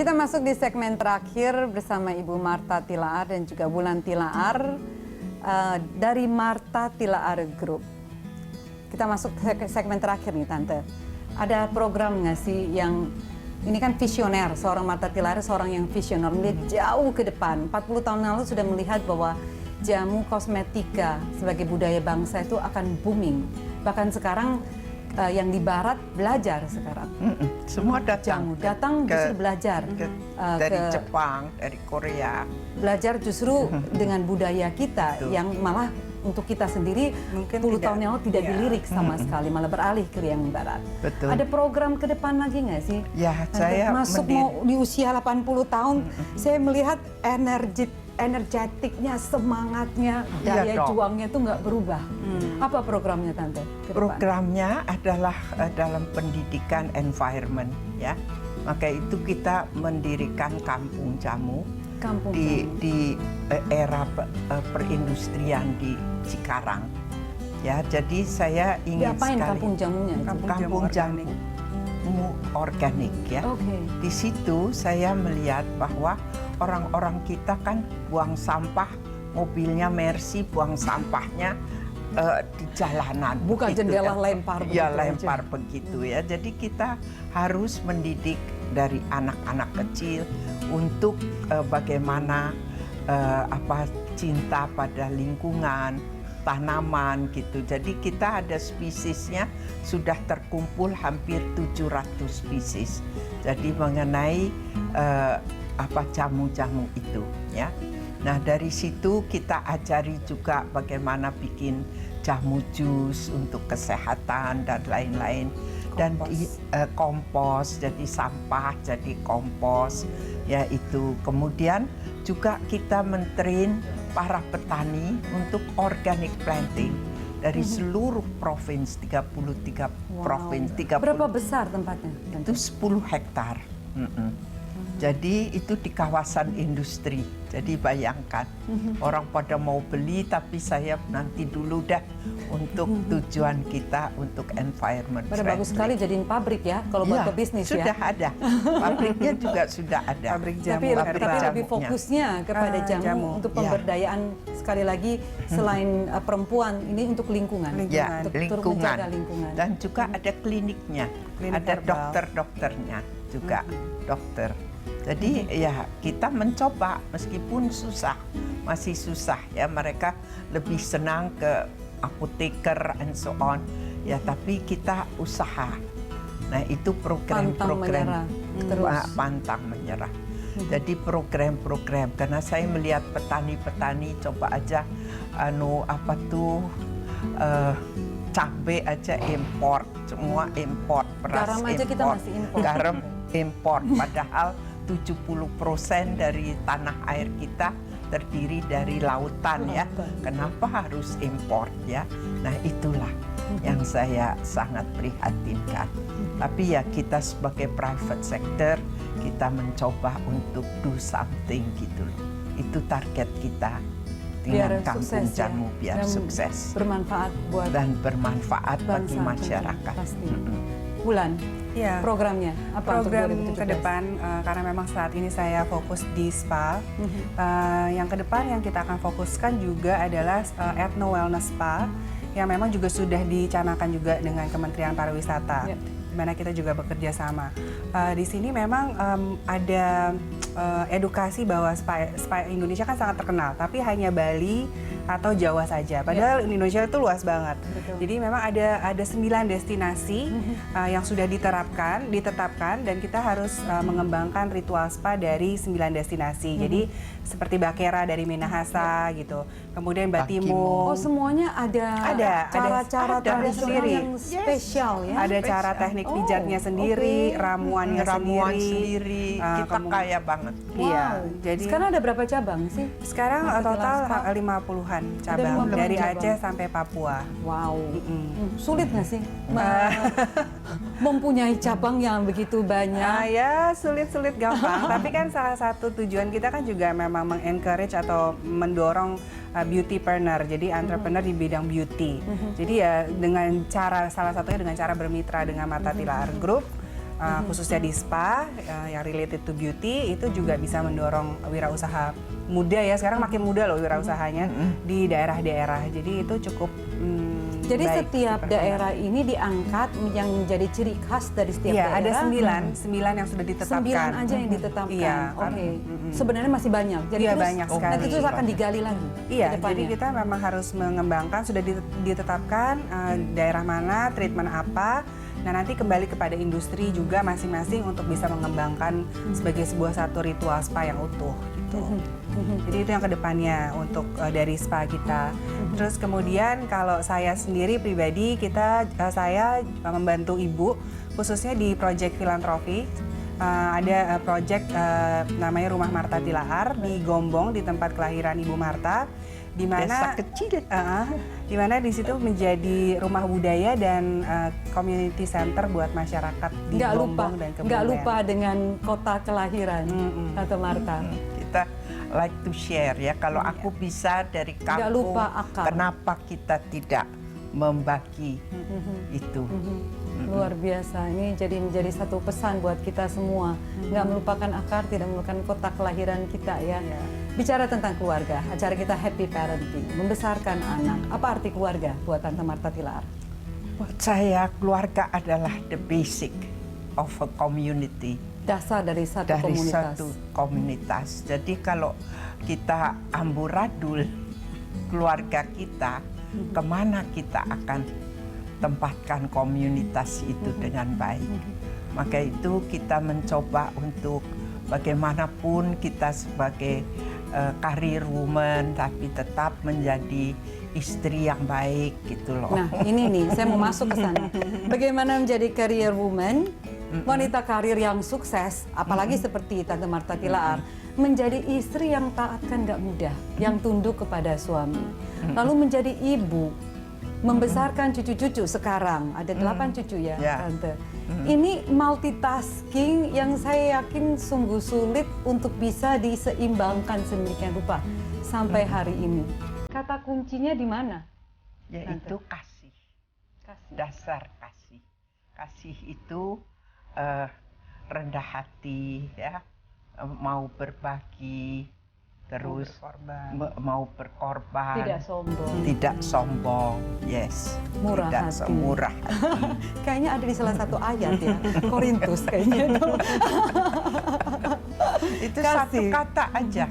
Kita masuk di segmen terakhir bersama Ibu Martha Tilaar dan juga Wulan Tilaar dari Martha Tilaar Group. Kita masuk ke segmen terakhir nih Tante. Ada program nggak sih yang, ini kan visioner, seorang Martha Tilaar seorang yang visioner, melihat jauh ke depan. 40 tahun lalu sudah melihat bahwa jamu kosmetika sebagai budaya bangsa itu akan booming. Bahkan sekarang yang di barat belajar sekarang. Semua datang. Datang justru belajar. Dari Jepang, dari Korea. Belajar justru dengan budaya kita yang malah untuk kita sendiri mungkin 10 tahun yang lalu tidak dilirik sama sekali, malah beralih ke yang barat. Betul. Ada program ke depan lagi nggak sih? Ya, saya masuk mau di usia 80 tahun, saya melihat energetiknya, semangatnya, daya juangnya itu nggak berubah. Apa programnya Tante? Programnya adalah dalam pendidikan environment, ya. Maka itu kita mendirikan kampung jamu di era perindustrian di Cikarang. Ya, jadi saya ingin diapain sekali kampung jamunya? Kampung jamu organik, ya. Di situ saya melihat bahwa orang-orang kita kan buang sampah, mobilnya Mercy buang sampahnya di jalanan. Bukan gitu, jendela kan. lempar begitu. Ya, lempar begitu ya. Jadi kita harus mendidik dari anak-anak kecil untuk bagaimana cinta pada lingkungan, tanaman gitu. Jadi kita ada spesiesnya sudah terkumpul hampir 700 spesies. Jadi mengenai jamu-jamu itu, ya. Nah, dari situ kita ajari juga bagaimana bikin jamu jus untuk kesehatan dan lain-lain. Dan kompos, jadi sampah jadi kompos, yaitu. Kemudian juga kita mentrain para petani untuk organic planting dari seluruh provinsi, 33 provinsi. Berapa besar tempatnya? Itu 10 hektar. Jadi itu di kawasan industri. Jadi bayangkan, orang pada mau beli, tapi saya nanti dulu dah untuk tujuan kita untuk environment friendly. Bagus sekali jadiin pabrik ya, kalau buat bisnis sudah ada. Pabriknya juga sudah ada. Pabrik jamu. Tapi lebih fokusnya kepada jamu untuk pemberdayaan sekali lagi selain perempuan, ini untuk lingkungan. Ya, untuk lingkungan. lingkungan. Dan juga ada kliniknya, ada dokter-dokternya juga, dokter. Jadi ya kita mencoba meskipun susah, masih susah ya, mereka lebih senang ke apoteker and so on ya, tapi kita usaha. Nah, itu program-program pantang menyerah. Jadi program-program, karena saya melihat petani-petani coba aja cabai aja import, semua import, beras garam aja import, kita masih import. Garam import, padahal 70% dari tanah air kita terdiri dari lautan, ya. Kenapa harus import, ya? Nah, itulah yang saya sangat prihatinkan. Tapi ya kita sebagai private sector, kita mencoba untuk do something gitu loh. Itu target kita dengan kampung jamu biar sukses. Bermanfaat buat dan bermanfaat bagi masyarakat. Pasti. Wulan, programnya apa program untuk 2017? ke depan, karena memang saat ini saya fokus di spa. Yang ke depan yang kita akan fokuskan juga adalah ethno wellness spa, yang memang juga sudah dicanangkan juga dengan Kementerian Pariwisata, di mana kita juga bekerja sama. Di sini memang ada edukasi bahwa spa Indonesia kan sangat terkenal, tapi hanya Bali atau Jawa saja. Padahal Indonesia itu luas banget. Jadi memang ada 9 destinasi yang sudah ditetapkan, dan kita harus mengembangkan ritual spa dari 9 destinasi. Jadi seperti Bakera dari Minahasa gitu. Kemudian Batimo. Oh, semuanya ada cara-cara tradisional yang spesial, ya. Ada cara teknik pijatnya sendiri, ramuannya sendiri. Kita kaya banget. Iya. Jadi sekarang ada berapa cabang sih? Sekarang total 50-an cabang dari Aceh sampai Papua. Wow. Sulit nggak sih mempunyai cabang yang begitu banyak? Ya, sulit-sulit gampang. Tapi kan salah satu tujuan kita kan juga memang mengencourage atau mendorong beautypreneur, jadi entrepreneur di bidang beauty. Jadi ya dengan cara, salah satunya dengan cara bermitra dengan Martha Tilaar Group, khususnya di spa yang related to beauty itu juga bisa mendorong wirausaha muda ya. Sekarang makin muda loh wirausahanya di daerah-daerah. Jadi itu cukup Jadi baik setiap dipertimbangkan. daerah ini diangkat yang menjadi ciri khas dari setiap Iya, daerah. ada 9 yang sudah ditetapkan. 9 aja yang ditetapkan. Iya, Oke. Sebenarnya masih banyak. Jadi Iya, terus banyak sekali. nanti terus akan digali lagi. Iya, ke depannya. jadi kita memang harus mengembangkan, sudah ditetapkan daerah mana, treatment apa. Nah, nanti kembali kepada industri juga masing-masing untuk bisa mengembangkan sebagai sebuah satu ritual spa yang utuh gitu. Jadi itu yang kedepannya untuk dari spa kita. Terus kemudian kalau saya sendiri pribadi, saya membantu ibu khususnya di proyek filantropi. Ada proyek namanya Rumah Marta Tilaar di Gombong, di tempat kelahiran Ibu Marta, di mana Desa kecil. di mana di situ menjadi rumah budaya dan community center buat masyarakat di Gombong dan Kebumen. Nggak lupa dengan kota kelahiran Tante Marta. Kita like to share ya. Kalau aku bisa dari Nggak kampung, lupa akar. kenapa kita tidak membagi itu? Luar biasa. Ini menjadi satu pesan buat kita semua. Nggak melupakan akar, tidak melupakan kota kelahiran kita ya. Bicara tentang keluarga, acara kita Happy Parenting, membesarkan anak. Apa arti keluarga buat Tante Marta Tilaar? Buat saya keluarga adalah the basic of a community. Dasar dari satu komunitas. Satu komunitas. Jadi kalau kita amburadul keluarga kita, kemana kita akan tempatkan komunitas itu dengan baik. Maka itu kita mencoba untuk bagaimanapun kita sebagai career woman tapi tetap menjadi istri yang baik gitu loh. Nah ini nih, saya mau masuk ke sana. Bagaimana menjadi career woman, wanita karir yang sukses, apalagi seperti Tante Marta Tilaar, menjadi istri yang taat kan nggak mudah, yang tunduk kepada suami. Lalu menjadi ibu, membesarkan cucu-cucu sekarang, ada 8 cucu ya, Tante. Ini multitasking yang saya yakin sungguh sulit untuk bisa diseimbangkan sedemikian rupa sampai hari ini. Kata kuncinya di mana? Yaitu kasih. Dasar kasih. Kasih itu rendah hati ya, mau berbagi, terus mau berkorban, tidak sombong, yes, murah tidak hati. murah hati. Kayaknya ada di salah satu ayat ya, Korintus kayaknya itu. Itu satu kata aja.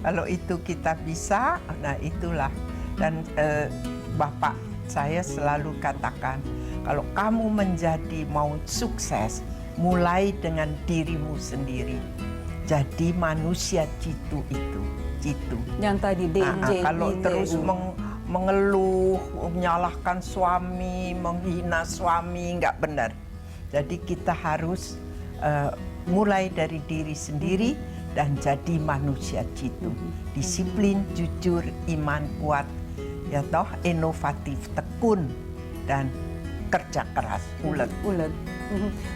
Kalau itu kita bisa, nah itulah. Dan Bapak saya selalu katakan, kalau kamu mau sukses, mulai dengan dirimu sendiri. Jadi manusia jitu itu, jitu. Yang tadi DJ. Kalau terus mengeluh, menyalahkan suami, menghina suami, nggak benar. Jadi kita harus mulai dari diri sendiri dan jadi manusia jitu. Disiplin, jujur, iman kuat, ya toh, inovatif, tekun, dan kerja keras, ulet.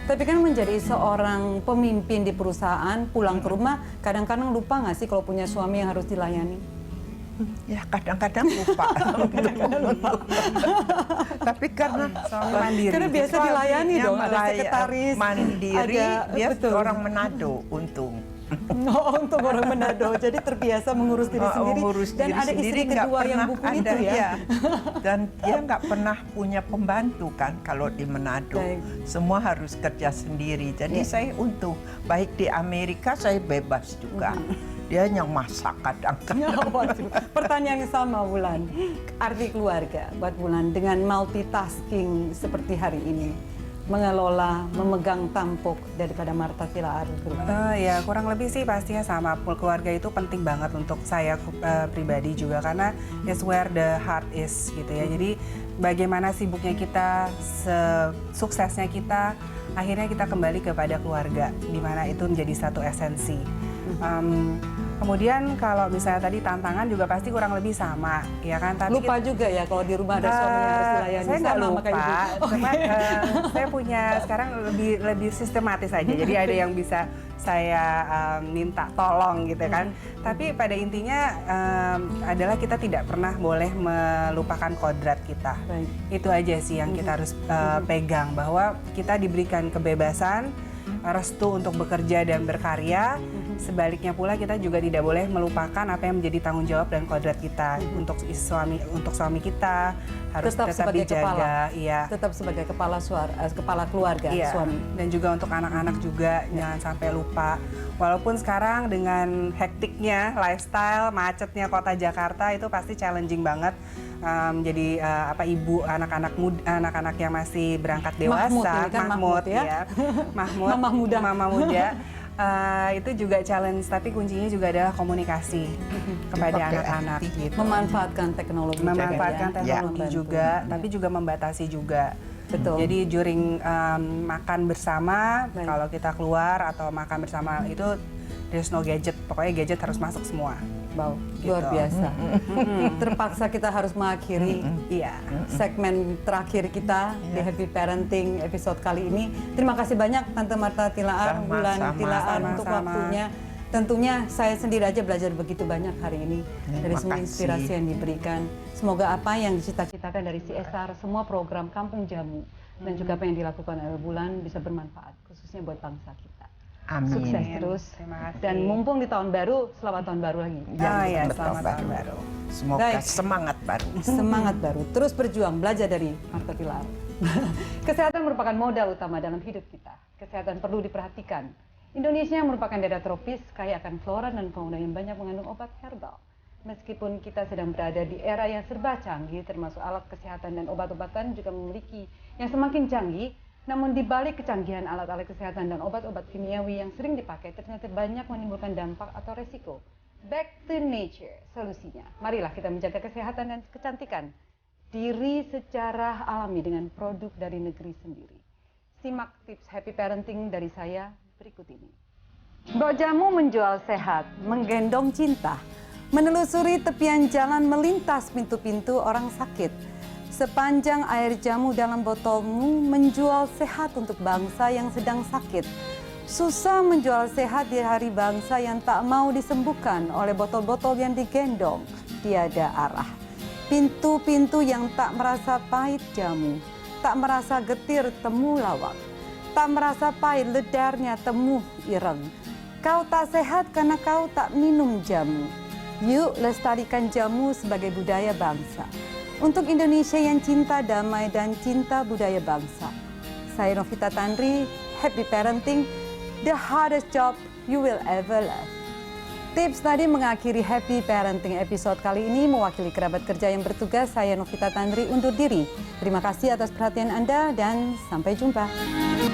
Tapi kan menjadi seorang pemimpin di perusahaan, pulang ke rumah, kadang-kadang lupa nggak sih kalau punya suami yang harus dilayani? Ya kadang-kadang lupa. Tapi karena suami mandiri. Karena biasa dilayani dong, ada sekretaris. Mandiri, dia betul. orang Manado, untung. Untuk orang Manado, jadi terbiasa mengurus diri sendiri. Dan ada istri kedua yang buku itu ya. Dan dia nggak pernah punya pembantu kan kalau di Manado. Semua harus kerja sendiri. Jadi saya untung. Baik di Amerika saya bebas juga. Dia yang masak kadang-kadang. Pertanyaan yang sama, Wulan. Arti keluarga buat Wulan dengan multitasking seperti hari ini. Mengelola, memegang tampuk daripada Marta Tilaar Group. Ya kurang lebih sih pastinya sama. Keluarga itu penting banget untuk saya pribadi juga karena it's where the heart is gitu ya. Jadi bagaimana sibuknya kita, suksesnya kita, akhirnya kita kembali kepada keluarga di mana itu menjadi satu esensi. Kemudian kalau misalnya tadi tantangan juga pasti kurang lebih sama, ya kan? Tapi Lupa juga ya kalau di rumah ada suami yang harus dilayani. saya nggak Sama lupa, kayak ibu. cuma saya punya sekarang lebih sistematis aja. Jadi ada yang bisa saya minta tolong gitu kan. Tapi pada intinya adalah kita tidak pernah boleh melupakan kodrat kita. Baik. Itu aja sih yang kita harus pegang, bahwa kita diberikan kebebasan, restu untuk bekerja dan berkarya. Sebaliknya pula kita juga tidak boleh melupakan apa yang menjadi tanggung jawab dan kodrat kita untuk suami kita, harus tetap sebagai dijaga, kepala, iya. tetap sebagai kepala keluarga Iya. suami. Dan juga untuk anak-anak juga jangan sampai lupa. Walaupun sekarang dengan hektiknya lifestyle, macetnya kota Jakarta itu pasti challenging banget. Jadi ibu anak-anak yang masih berangkat dewasa, Mahmud ini kan Mahmud ya. ya. Mahmud, Mama muda. Itu juga challenge, tapi kuncinya juga adalah komunikasi kepada Pakai anak-anak hati. gitu. Memanfaatkan teknologi. Memanfaatkan juga ya. teknologi Membantu. juga, tapi juga membatasi juga. Betul. Jadi during makan bersama, Baik. kalau kita keluar atau makan bersama itu there's no gadget, pokoknya gadget harus masuk semua. Wow, Gitu. luar biasa. Terpaksa kita harus mengakhiri Iya. segmen terakhir kita di Happy Parenting episode kali ini. Terima kasih banyak Tante Marta Tilaar, Sama-sama. Bulan Tilaar untuk Sama-sama. waktunya. Tentunya saya sendiri aja belajar begitu banyak hari ini dari semua makasih. inspirasi yang diberikan. Semoga apa yang dicita-citakan dari CSR, semua program Kampung Jamu, dan juga apa yang dilakukan oleh Bulan bisa bermanfaat, khususnya buat bangsa kita. Amin. Sukses terus. Terima kasih. Dan mumpung di tahun baru, selamat tahun baru lagi. Iya, betul, selamat tahun baru. baru. Semoga Baik. semangat baru. Semangat baru, terus berjuang, belajar dari Marta Tilaar. Kesehatan merupakan modal utama dalam hidup kita. Kesehatan perlu diperhatikan. Indonesia merupakan daerah tropis, kaya akan flora dan fauna yang banyak mengandung obat herbal. Meskipun kita sedang berada di era yang serba canggih, termasuk alat kesehatan dan obat-obatan juga memiliki yang semakin canggih, namun di balik kecanggihan alat-alat kesehatan dan obat-obat kimiawi yang sering dipakai, ternyata banyak menimbulkan dampak atau resiko. Back to nature, solusinya. Marilah kita menjaga kesehatan dan kecantikan diri secara alami dengan produk dari negeri sendiri. Simak tips happy parenting dari saya berikut ini. Mbok Jamu menjual sehat, menggendong cinta, menelusuri tepian jalan melintas pintu-pintu orang sakit. Sepanjang air jamu dalam botolmu menjual sehat untuk bangsa yang sedang sakit. Susah menjual sehat di hari bangsa yang tak mau disembuhkan oleh botol-botol yang digendong. Tiada arah. Pintu-pintu yang tak merasa pahit jamu, tak merasa getir temulawak, tak merasa pahit ledarnya temu ireng. Kau tak sehat karena kau tak minum jamu. Yuk lestarikan jamu sebagai budaya bangsa. Untuk Indonesia yang cinta damai dan cinta budaya bangsa. Saya Novita Tandri, Happy Parenting, the hardest job you will ever love. Tips tadi mengakhiri Happy Parenting episode kali ini. Mewakili kerabat kerja yang bertugas, saya Novita Tandri undur diri. Terima kasih atas perhatian Anda dan sampai jumpa.